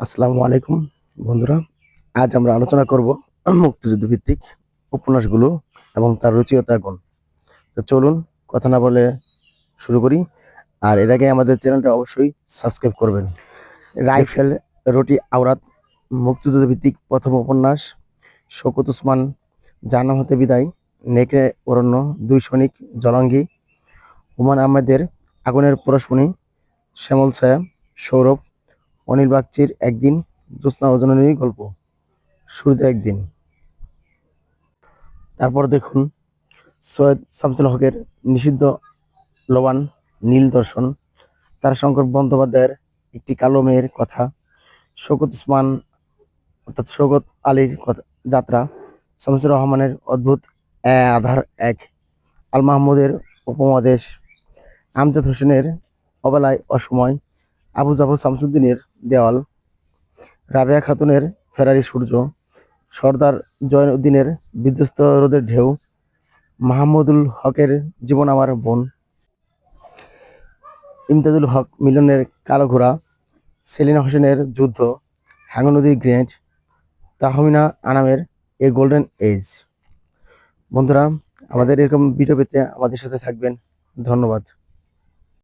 আসসালামু আলাইকুম বন্ধুরা। আজ আমরা আলোচনা করব মুক্তিযুদ্ধ ভিত্তিক উপন্যাসগুলো এবং তার রচয়িতা গুণ। তো চলুন কথা না বলে শুরু করি। আর এর আগে আমাদের চ্যানেলটা অবশ্যই সাবস্ক্রাইব করবেন। রাইফেল রুটি আওরাত মুক্তিযুদ্ধ ভিত্তিক প্রথম উপন্যাস। শওকত ওসমান, জাহান্নাম হতে বিদায়, নেকড়ে অরণ্য, দুই সৈনিক, জলাঙ্গি, হুমায়ূন আহমেদের আগুনের পরশমণি, শ্যামল ছায়া, সৌরভ, অনিল বাগচির একদিন, জ্যোৎস্না অজননীর গল্প, সূর্য একদিন। তারপর দেখুন সৈয়দ শামসুল হকের নিষিদ্ধ লবান, নীল দর্শন, তারাশঙ্কর বন্দ্যোপাধ্যায়ের একটি কালো মেয়ের কথা, শওকত ওসমান অর্থাৎ শওকত আলীর যাত্রা, শামসুর রহমানের অদ্ভুত আধার এক, আল মাহমুদের উপমহাদেশ, আমজাদ হোসেনের অবেলায় অসময়, আবু জাফর শামসুদ্দিনের দেওয়াল, রাবেয়া খাতুনের ফেরারি সূর্য, সর্দার জয়নুদ্দিনের বিধ্বস্ত রোদের ঢেউ, মাহমুদুল হকের জীবন আমার বোন, ইমদাদুল হক মিলনের কালো ঘোড়া, সেলিনা হোসেনের যুদ্ধ, হাঙ্গর নদীর গ্রেনেড, তাহমিনা আনামের এ গোল্ডেন এজ। বন্ধুরা, আমাদের এরকম ভিডিও পেতে আমাদের সাথে থাকবেন। ধন্যবাদ।